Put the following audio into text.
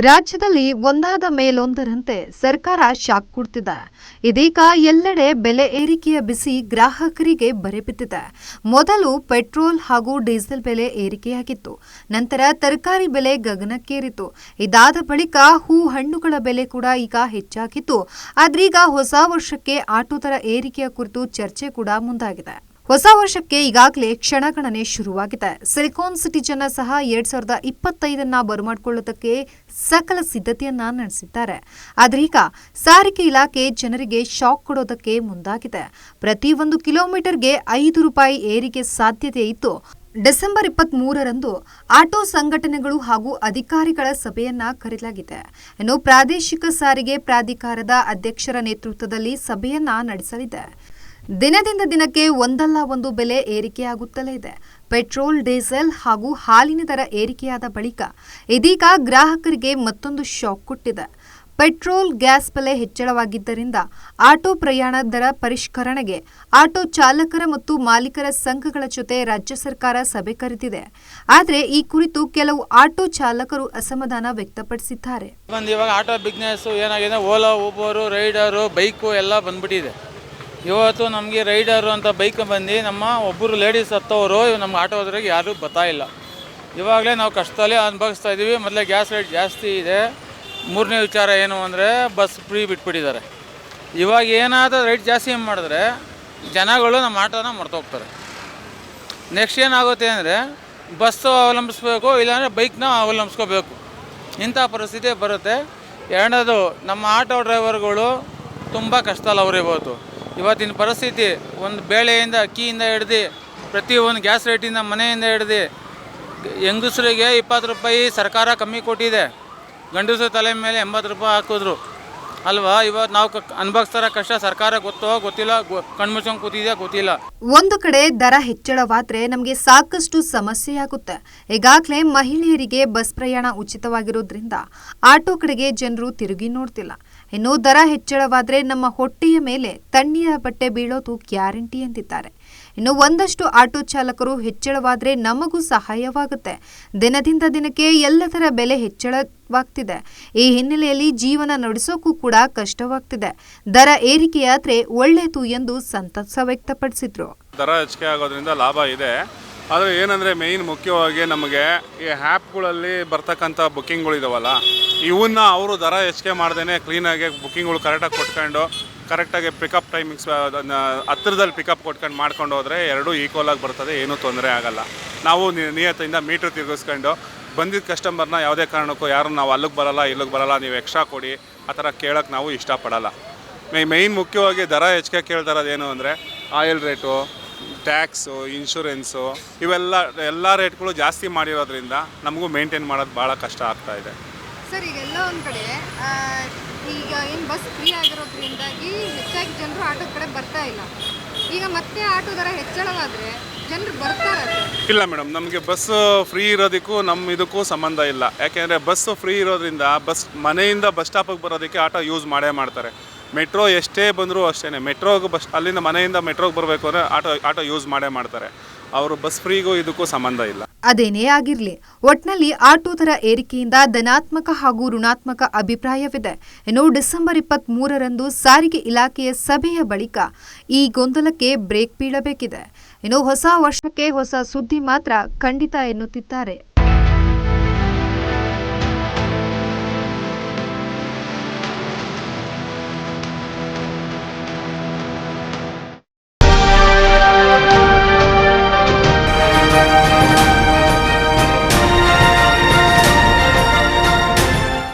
ರಾಜ್ಯದಲ್ಲಿ ಒಂದಾದ ಮೇಲೊಂದರಂತೆ ಸರ್ಕಾರ ಶಾಕ್ ಕೊಡ್ತಿದೆ. ಇದೀಗ ಎಲ್ಲೆಡೆ ಬೆಲೆ ಏರಿಕೆಯ ಬಿಸಿ ಗ್ರಾಹಕರಿಗೆ ಬರೆಬಿದ್ದಿದೆ. ಮೊದಲು ಪೆಟ್ರೋಲ್ ಹಾಗೂ ಡೀಸೆಲ್ ಬೆಲೆ ಏರಿಕೆಯಾಗಿತ್ತು. ನಂತರ ತರಕಾರಿ ಬೆಲೆ ಗಗನಕ್ಕೇರಿತು. ಇದಾದ ಬಳಿಕ ಹಣ್ಣುಗಳ ಬೆಲೆ ಕೂಡ ಈಗ ಹೆಚ್ಚಾಗಿತ್ತು. ಆದ್ರೀಗ ಹೊಸ ವರ್ಷಕ್ಕೆ ಆಟೋ ದರ ಏರಿಕೆಯ ಕುರಿತು ಚರ್ಚೆ ಕೂಡ ಮುಂದಾಗಿದೆ. ಹೊಸ ವರ್ಷಕ್ಕೆ ಈಗಾಗಲೇ ಕ್ಷಣಗಣನೆ ಶುರುವಾಗಿದೆ. ಸಿಲಿಕಾನ್ ಸಿಟಿ ಜನ ಸಹ 2025 ಬರಮಾಡಿಕೊಳ್ಳುವುದಕ್ಕೆ ಸಕಲ ಸಿದ್ಧತೆಯನ್ನ ನಡೆಸಿದ್ದಾರೆ. ಆದ್ರೀಗ ಸಾರಿಗೆ ಇಲಾಖೆ ಜನರಿಗೆ ಶಾಕ್ ಕೊಡೋದಕ್ಕೆ ಮುಂದಾಗಿದೆ. ಪ್ರತಿ 1 ಕಿಲೋಮೀಟರ್ಗೆ ₹5 ಏರಿಕೆ ಸಾಧ್ಯತೆ ಇತ್ತು. ಡಿಸೆಂಬರ್ 23ರಂದು ಆಟೋ ಸಂಘಟನೆಗಳು ಹಾಗೂ ಅಧಿಕಾರಿಗಳ ಸಭೆಯನ್ನ ಕರೆಯಲಾಗಿದೆ. ಇನ್ನು ಪ್ರಾದೇಶಿಕ ಸಾರಿಗೆ ಪ್ರಾಧಿಕಾರದ ಅಧ್ಯಕ್ಷರ ನೇತೃತ್ವದಲ್ಲಿ ಸಭೆಯನ್ನ ನಡೆಸಲಿದೆ. ದಿನದಿಂದ ದಿನಕ್ಕೆ ಒಂದಲ್ಲ ಒಂದು ಬೆಲೆ ಏರಿಕೆಯಾಗುತ್ತಲೇ ಇದೆ. ಪೆಟ್ರೋಲ್, ಡೀಸೆಲ್ ಹಾಗೂ ಹಾಲಿನ ದರ ಏರಿಕೆಯಾದ ಬಳಿಕ ಇದೀಗ ಗ್ರಾಹಕರಿಗೆ ಮತ್ತೊಂದು ಶಾಕ್ ಕೊಟ್ಟಿದೆ. ಪೆಟ್ರೋಲ್, ಗ್ಯಾಸ್ ಬೆಲೆ ಹೆಚ್ಚಳವಾಗಿದ್ದರಿಂದ ಆಟೋ ಪ್ರಯಾಣ ದರ ಪರಿಷ್ಕರಣೆಗೆ ಆಟೋ ಚಾಲಕರ ಮತ್ತು ಮಾಲೀಕರ ಸಂಘಗಳ ಜೊತೆ ರಾಜ್ಯ ಸರ್ಕಾರ ಸಭೆ ಕರೆದಿದೆ. ಆದರೆ ಈ ಕುರಿತು ಕೆಲವು ಆಟೋ ಚಾಲಕರು ಅಸಮಾಧಾನ ವ್ಯಕ್ತಪಡಿಸಿದ್ದಾರೆ. ಇವಾಗ ಆಟೋ ಬಿಸ್ನೆಸ್ ಏನಾಗಿದೆ, ಓಲಾ, ಊಬರು, ರೈಡರು, ಬೈಕು ಎಲ್ಲ ಬಂದ್ಬಿಟ್ಟಿದೆ. ಇವತ್ತು ನಮಗೆ ರೈಡರು ಅಂತ ಬೈಕ್ ಬಂದು ನಮ್ಮ ಒಬ್ಬರು ಲೇಡೀಸ್ ಹತ್ತವರು ನಮ್ಗೆ ಆಟೋದ್ರಿಗೆ ಯಾರೂ ಬರ್ತಾ ಇಲ್ಲ. ಇವಾಗಲೇ ನಾವು ಕಷ್ಟದಲ್ಲೇ ಅನುಭವಿಸ್ತಾ ಇದ್ದೀವಿ. ಮೊದಲೇ ಗ್ಯಾಸ್ ರೇಟ್ ಜಾಸ್ತಿ ಇದೆ. ಮೂರನೇ ವಿಚಾರ ಏನು ಅಂದರೆ ಬಸ್ ಫ್ರೀ ಬಿಟ್ಬಿಟ್ಟಿದ್ದಾರೆ. ಇವಾಗ ಏನಾದರೂ ರೇಟ್ ಜಾಸ್ತಿ ಮಾಡಿದ್ರೆ ಜನಗಳು ನಮ್ಮ ಆಟೋನ ಮರ್ತೋಗ್ತಾರೆ. ನೆಕ್ಸ್ಟ್ ಏನಾಗುತ್ತೆ ಅಂದರೆ ಬಸ್ಸು ಅವಲಂಬಿಸ್ಬೇಕು, ಇಲ್ಲಾಂದರೆ ಬೈಕ್ನ ಅವಲಂಬಿಸ್ಕೋಬೇಕು. ಇಂಥ ಪರಿಸ್ಥಿತಿ ಬರುತ್ತೆ. ಎರಡನೇದು, ನಮ್ಮ ಆಟೋ ಡ್ರೈವರ್ಗಳು ತುಂಬ ಕಷ್ಟದಲ್ಲಿ ಅವರಿಬೋದು. ಇವತ್ತಿನ ಪರಿಸ್ಥಿತಿ ಒಂದು ಬೇಳೆಯಿಂದ, ಅಕ್ಕಿಯಿಂದ ಹಿಡ್ದು ಪ್ರತಿಯೊಂದು ಗ್ಯಾಸ್ ರೇಟಿಂದ, ಮನೆಯಿಂದ ಹಿಡ್ದು ಹೆಂಗಸರಿಗೆ ₹20 ಸರ್ಕಾರ ಕಮ್ಮಿ ಕೊಟ್ಟಿದೆ. ಗಂಡಸರ ತಲೆ ಮೇಲೆ ₹80 ಹಾಕಿದ್ರು ಅಲ್ವಾ. ಇವತ್ತು ನಾವು ಅನುಭವಿಸ್ತಾರ ಕಷ್ಟ ಸರ್ಕಾರ ಗೊತ್ತಿಲ್ಲ, ಕಣ್ಮುಚ್ಕೊಂಡು ಕೂತಿದೆ ಗೊತ್ತಿಲ್ಲ. ಒಂದು ಕಡೆ ದರ ಹೆಚ್ಚಳವಾದ್ರೆ ನಮಗೆ ಸಾಕಷ್ಟು ಸಮಸ್ಯೆಯಾಗುತ್ತೆ. ಈಗಾಗಲೇ ಮಹಿಳೆಯರಿಗೆ ಬಸ್ ಪ್ರಯಾಣ ಉಚಿತವಾಗಿರೋದ್ರಿಂದ ಆಟೋ ಕಡೆಗೆ ಜನರು ತಿರುಗಿ ನೋಡ್ತಿಲ್ಲ. ಇನ್ನು ದರ ಹೆಚ್ಚಳವಾದ್ರೆ ನಮ್ಮ ಹೊಟ್ಟೆಯ ಮೇಲೆ ತಣ್ಣೀರ ಬಟ್ಟೆ ಬೀಳೋದು ಗ್ಯಾರಂಟಿ ಎಂದಿದ್ದಾರೆ. ಇನ್ನು ಒಂದಷ್ಟು ಆಟೋ ಚಾಲಕರು ಹೆಚ್ಚಳವಾದ್ರೆ ನಮಗೂ ಸಹಾಯವಾಗುತ್ತೆ. ದಿನದಿಂದ ದಿನಕ್ಕೆ ಎಲ್ಲದರ ಬೆಲೆ ಹೆಚ್ಚಳವಾಗ್ತಿದೆ. ಈ ಹಿನ್ನೆಲೆಯಲ್ಲಿ ಜೀವನ ನಡೆಸೋಕ್ಕೂ ಕೂಡ ಕಷ್ಟವಾಗ್ತಿದೆ. ದರ ಏರಿಕೆಯಾದ್ರೆ ಒಳ್ಳೆಯದು ಎಂದು ಸಂತಸ ವ್ಯಕ್ತಪಡಿಸಿದ್ರು. ದರ ಹೆಚ್ಚಿಗೆ ಆಗೋದ್ರಿಂದ ಲಾಭ ಇದೆ. ಆದರೆ ಏನಂದರೆ ಮೇಯ್ನ್ ಮುಖ್ಯವಾಗಿ ನಮಗೆ ಈ ಆ್ಯಪ್ಗಳಲ್ಲಿ ಬರ್ತಕ್ಕಂಥ ಬುಕ್ಕಿಂಗ್ಗಳಿದಾವಲ್ಲ, ಇವನ್ನ ಅವರು ದರ ಹೆಚ್ಚಿಗೆ ಮಾಡ್ದೇ ಕ್ಲೀನಾಗಿ ಬುಕ್ಕಿಂಗ್ಗಳು ಕರೆಕ್ಟಾಗಿ ಕೊಟ್ಕೊಂಡು ಕರೆಕ್ಟಾಗಿ ಪಿಕಪ್ ಟೈಮಿಂಗ್ಸ್ ಹತ್ತಿರದಲ್ಲಿ ಪಿಕಪ್ ಕೊಟ್ಕೊಂಡು ಮಾಡ್ಕೊಂಡು ಹೋದರೆ ಎರಡೂ ಈಕ್ವಲಾಗಿ ಬರ್ತದೆ, ಏನೂ ತೊಂದರೆ ಆಗೋಲ್ಲ. ನಾವು ನಿಯತ್ತಿಂದ ಮೀಟ್ರ್ ತಿರುಗಿಸ್ಕೊಂಡು ಬಂದಿದ್ದ ಕಸ್ಟಮರ್ನ ಯಾವುದೇ ಕಾರಣಕ್ಕೂ ಯಾರು ನಾವು ಅಲ್ಲಿಗೆ ಬರೋಲ್ಲ, ಇಲ್ಲಿಗೆ ಬರೋಲ್ಲ, ನೀವು ಎಕ್ಸ್ಟ್ರಾ ಕೊಡಿ ಆ ಥರ ಕೇಳೋಕ್ಕೆ ನಾವು ಇಷ್ಟಪಡಲ್ಲ. ಮೇಯ್ನ್ ಮುಖ್ಯವಾಗಿ ದರ ಹೆಚ್ಚಿಗೆ ಕೇಳ್ತಾರದೇನು ಅಂದರೆ ಆಯಿಲ್ ರೇಟು, ಟ್ಯಾಕ್ಸು, ಇನ್ಶೂರೆನ್ಸು, ಎಲ್ಲ ರೇಟ್ಗಳು ಜಾಸ್ತಿ ಮಾಡಿರೋದ್ರಿಂದ ನಮಗೂ ಮೇಂಟೈನ್ ಮಾಡೋದು ಭಾಳ ಕಷ್ಟ ಆಗ್ತಾ ಇದೆ. ಸರ್, ಈಗೆಲ್ಲ ಒಂದು ಕಡೆ ಈಗ ಏನು ಬಸ್ ಫ್ರೀ ಆಗಿರೋದ್ರಿಂದಾಗಿ ಹೆಚ್ಚಾಗಿ ಜನರು ಆಟೋ ಕಡೆ ಬರ್ತಾ ಇಲ್ಲ. ಈಗ ಮತ್ತೆ ಆಟೋ ದರ ಹೆಚ್ಚಳವಾದರೆ ಜನರು ಬರ್ತಾರೆ? ಇಲ್ಲ ಮೇಡಮ್, ನಮಗೆ ಬಸ್ ಫ್ರೀ ಇರೋದಕ್ಕೂ ನಮ್ಮ ಇದಕ್ಕೂ ಸಂಬಂಧ ಇಲ್ಲ. ಯಾಕೆಂದರೆ ಬಸ್ಸು ಫ್ರೀ ಇರೋದ್ರಿಂದ ಮನೆಯಿಂದ ಬಸ್ ಸ್ಟಾಪಿಗೆ ಬರೋದಕ್ಕೆ ಆಟೋ ಯೂಸ್ ಮಾಡ್ತಾರೆ. ಮೆಟ್ರೋ ಎಷ್ಟೇ ಬಂದರೂ ಅಷ್ಟೇ, ಮೆಟ್ರೋಗೆ ಅಲ್ಲಿಂದ ಮನೆಯಿಂದ ಮೆಟ್ರೋಗೆ ಬರಬೇಕು ಅಂದರೆ ಆಟೋ ಯೂಸ್ ಮಾಡ್ತಾರೆ. ಅವರು ಬಸ್ ಫ್ರೀಗೂ ಇದಕ್ಕೂ ಸಂಬಂಧ ಇಲ್ಲ. ಅದೇನೇ ಆಗಿರಲಿ, ಒಟ್ನಲ್ಲಿ ಆಟೋ ದರ ಏರಿಕೆಯಿಂದ ಧನಾತ್ಮಕ ಹಾಗೂ ಋಣಾತ್ಮಕ ಅಭಿಪ್ರಾಯವಿದೆ. ಇನ್ನು ಡಿಸೆಂಬರ್ 23ರಂದು ಸಾರಿಗೆ ಇಲಾಖೆಯ ಸಭೆಯ ಬಳಿಕ ಈ ಗೊಂದಲಕ್ಕೆ ಬ್ರೇಕ್ ಬೀಳಬೇಕಿದೆ. ಇನ್ನು ಹೊಸ ವರ್ಷಕ್ಕೆ ಹೊಸ ಸುದ್ದಿ ಮಾತ್ರ ಖಂಡಿತ ಎನ್ನುತ್ತಿದ್ದಾರೆ.